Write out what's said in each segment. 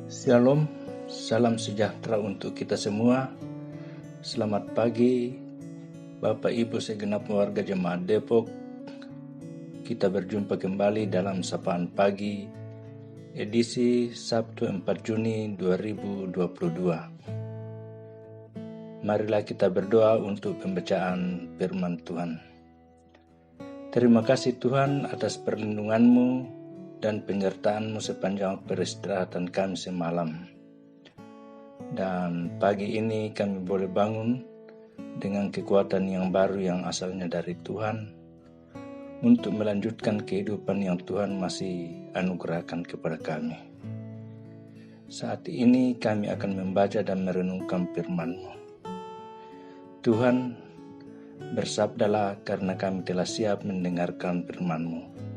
Shalom, salam sejahtera untuk kita semua. Selamat pagi, Bapak Ibu segenap warga Jemaat Depok. Kita berjumpa kembali dalam Sapaan Pagi, edisi Sabtu 4 Juni 2022. Marilah kita berdoa untuk pembacaan firman Tuhan. Terima kasih Tuhan atas perlindungan-Mu dan penyertaan-Mu sepanjang peristirahatan kami semalam. Dan pagi ini kami boleh bangun dengan kekuatan yang baru yang asalnya dari Tuhan untuk melanjutkan kehidupan yang Tuhan masih anugerahkan kepada kami. Saat ini kami akan membaca dan merenungkan firman-Mu. Tuhan, bersabdalah karena kami telah siap mendengarkan firman-Mu.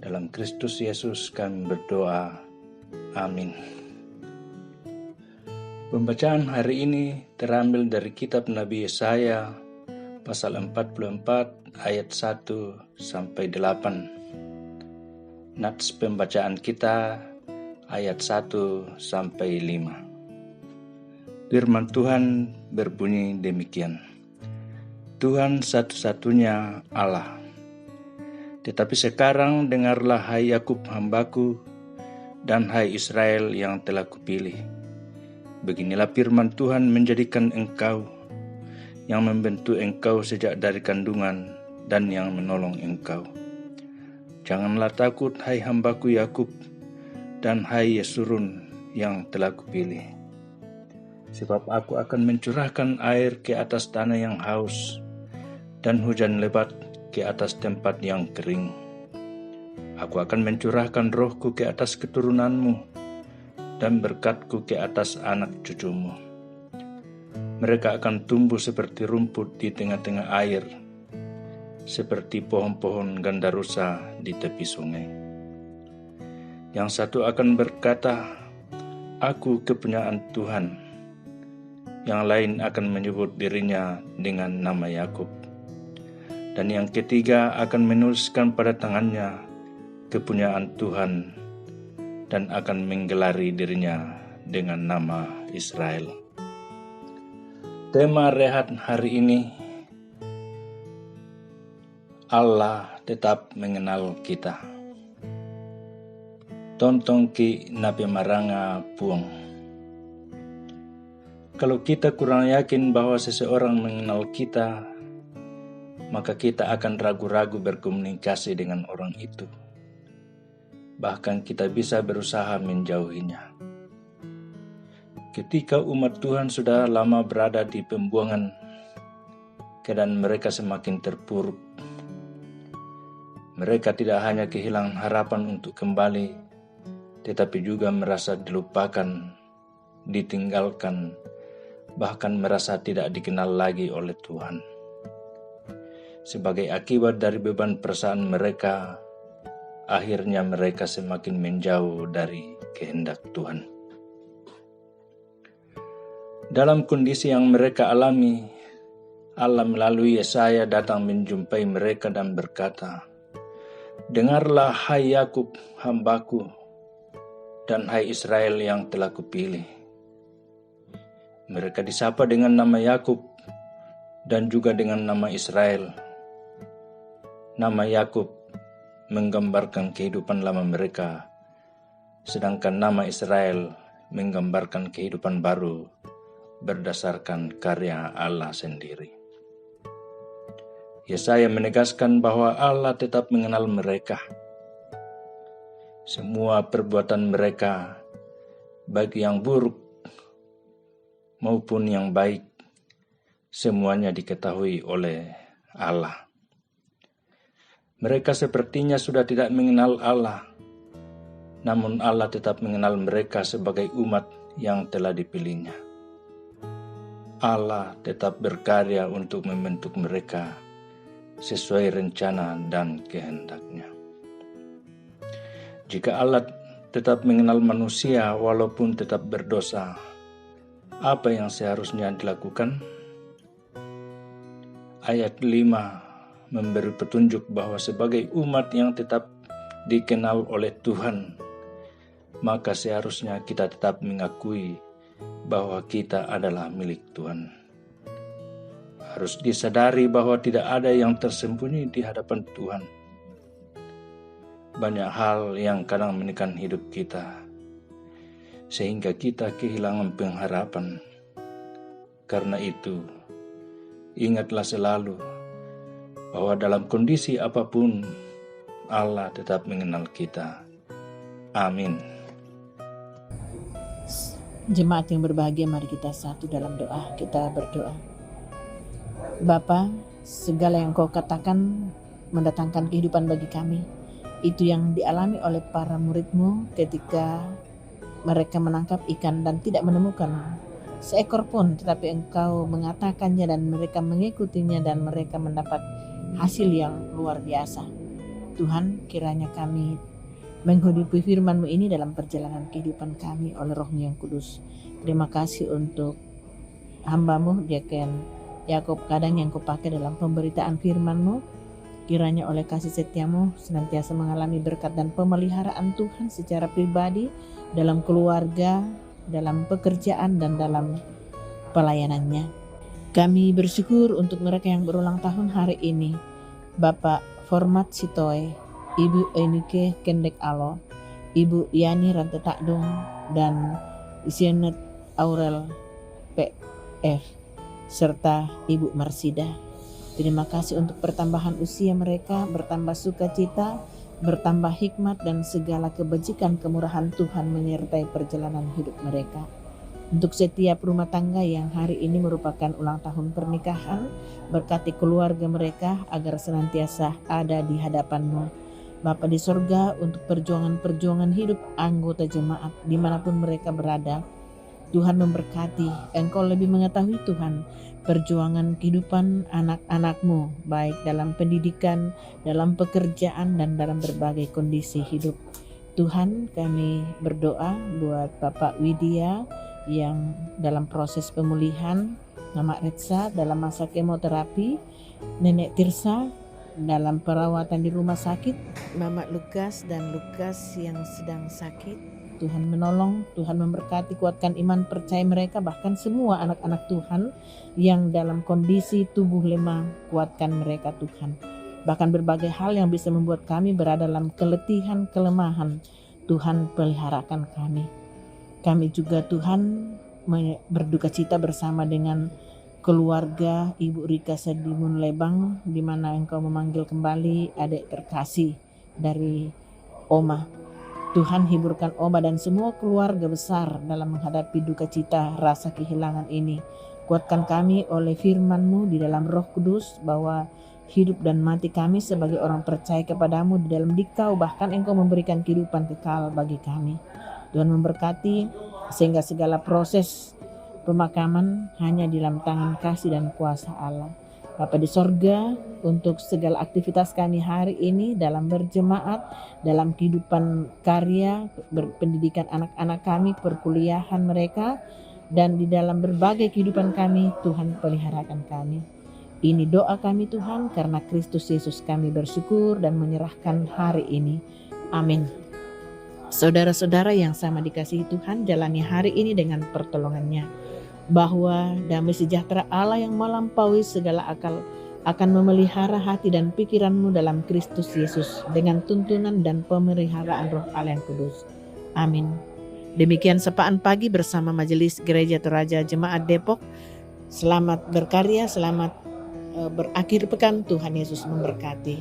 Dalam Kristus Yesus kami berdoa. Amin. Pembacaan hari ini terambil dari kitab Nabi Yesaya pasal 44 ayat 1 sampai 8. Nats pembacaan kita ayat 1 sampai 5. Firman Tuhan berbunyi demikian. Tuhan satu-satunya Allah. Tetapi sekarang dengarlah hai Yakub hambaku dan hai Israel yang telah kupilih. Beginilah firman Tuhan menjadikan engkau, yang membentuk engkau sejak dari kandungan dan yang menolong engkau. Janganlah takut hai hambaku Yakub dan hai Yesurun yang telah kupilih. Sebab aku akan mencurahkan air ke atas tanah yang haus dan hujan lebat ke atas tempat yang kering. Aku akan mencurahkan rohku ke atas keturunanmu dan berkatku ke atas anak cucumu. Mereka akan tumbuh seperti rumput di tengah-tengah air, seperti pohon-pohon gandarusa di tepi sungai. Yang satu akan berkata, aku kepunyaan Tuhan. Yang lain akan menyebut dirinya dengan nama Yakub. Dan yang ketiga akan menuliskan pada tangannya kepunyaan Tuhan dan akan menggelari dirinya dengan nama Israel. Tema rehat hari ini, Allah tetap mengenal kita. Tontong ki nape maranga puang. Kalau kita kurang yakin bahwa seseorang mengenal kita, maka kita akan ragu-ragu berkomunikasi dengan orang itu. Bahkan kita bisa berusaha menjauhinya. Ketika umat Tuhan sudah lama berada di pembuangan, keadaan mereka semakin terpuruk. Mereka tidak hanya kehilangan harapan untuk kembali, tetapi juga merasa dilupakan, ditinggalkan, bahkan merasa tidak dikenal lagi oleh Tuhan. Sebagai akibat dari beban perasaan mereka, akhirnya mereka semakin menjauh dari kehendak Tuhan. Dalam kondisi yang mereka alami, Allah melalui Yesaya datang menjumpai mereka dan berkata, dengarlah hai Yakub hambaku dan hai Israel yang telah kupilih. Mereka disapa dengan nama Yakub dan juga dengan nama Israel. Nama Yakub menggambarkan kehidupan lama mereka, sedangkan nama Israel menggambarkan kehidupan baru berdasarkan karya Allah sendiri. Yesaya menegaskan bahwa Allah tetap mengenal mereka. Semua perbuatan mereka, baik yang buruk maupun yang baik, semuanya diketahui oleh Allah. Mereka sepertinya sudah tidak mengenal Allah, namun Allah tetap mengenal mereka sebagai umat yang telah dipilihnya. Allah tetap berkarya untuk membentuk mereka sesuai rencana dan kehendaknya. Jika Allah tetap mengenal manusia walaupun tetap berdosa, apa yang seharusnya dilakukan? Ayat 5 memberi petunjuk bahwa sebagai umat yang tetap dikenal oleh Tuhan, maka seharusnya kita tetap mengakui bahwa kita adalah milik Tuhan. Harus disadari bahwa tidak ada yang tersembunyi di hadapan Tuhan. Banyak hal yang kadang menekan hidup kita, sehingga kita kehilangan pengharapan. Karena itu, ingatlah selalu bahwa dalam kondisi apapun, Allah tetap mengenal kita. Amin. Jemaat yang berbahagia, mari kita satu dalam doa. Kita berdoa. Bapa, segala yang Kau katakan mendatangkan kehidupan bagi kami. Itu yang dialami oleh para murid-Mu ketika mereka menangkap ikan dan tidak menemukan seekor pun, tetapi Engkau mengatakannya dan mereka mengikutinya dan mereka mendapat hasil yang luar biasa. Tuhan, kiranya kami menghidupi firman-Mu ini dalam perjalanan kehidupan kami oleh Roh-Mu yang kudus. Terima kasih untuk hamba-Mu, Deacon Yakob Kadang yang Kau pakai dalam pemberitaan firman-Mu. Kiranya oleh kasih setia-Mu senantiasa mengalami berkat dan pemeliharaan Tuhan secara pribadi, dalam keluarga, dalam pekerjaan, dan dalam pelayanannya. Kami bersyukur untuk mereka yang berulang tahun hari ini. Bapak Format Sitoe, Ibu Enike Kendek Alo, Ibu Yani Rante Takdung, dan Isianet Aurel PF, serta Ibu Marsida. Terima kasih untuk pertambahan usia mereka, bertambah sukacita, bertambah hikmat, dan segala kebajikan kemurahan Tuhan menyertai perjalanan hidup mereka. Untuk setiap rumah tangga yang hari ini merupakan ulang tahun pernikahan, berkati keluarga mereka agar senantiasa ada di hadapan-Mu. Bapa di sorga, untuk perjuangan-perjuangan hidup anggota jemaat dimanapun mereka berada, Tuhan memberkati. Engkau lebih mengetahui Tuhan perjuangan kehidupan anak-anak-Mu, baik dalam pendidikan, dalam pekerjaan, dan dalam berbagai kondisi hidup. Tuhan, kami berdoa buat Bapak Widya yang dalam proses pemulihan, Mama Retsa dalam masa kemoterapi, Nenek Tirsa dalam perawatan di rumah sakit, Mama Lukas dan Lukas yang sedang sakit. Tuhan menolong, Tuhan memberkati, kuatkan iman percaya mereka, bahkan semua anak-anak Tuhan yang dalam kondisi tubuh lemah, kuatkan mereka Tuhan. Bahkan berbagai hal yang bisa membuat kami berada dalam keletihan, kelemahan, Tuhan peliharakan kami. Kami juga Tuhan berduka cita bersama dengan keluarga Ibu Rika Sedimun Lebang, di mana Engkau memanggil kembali adik terkasih dari Oma. Tuhan, hiburkan Oma dan semua keluarga besar dalam menghadapi duka cita rasa kehilangan ini. Kuatkan kami oleh firman-Mu di dalam Roh Kudus, bahwa hidup dan mati kami sebagai orang percaya kepadamu di dalam Dikau, bahkan Engkau memberikan kehidupan kekal bagi kami. Tuhan memberkati sehingga segala proses pemakaman hanya di dalam tangan kasih dan kuasa Allah. Bapa di sorga, untuk segala aktivitas kami hari ini dalam berjemaat, dalam kehidupan karya, berpendidikan anak-anak kami, perkuliahan mereka, dan di dalam berbagai kehidupan kami, Tuhan peliharakan kami. Ini doa kami Tuhan, karena Kristus Yesus kami bersyukur dan menyerahkan hari ini. Amin. Saudara-saudara yang sama dikasihi Tuhan, jalani hari ini dengan pertolongannya, bahwa damai sejahtera Allah yang melampaui segala akal akan memelihara hati dan pikiranmu dalam Kristus Yesus dengan tuntunan dan pemeliharaan Roh Allah yang kudus. Amin. Demikian sapaan pagi bersama Majelis Gereja Toraja Jemaat Depok. Selamat berkarya, selamat berakhir pekan. Tuhan Yesus memberkati.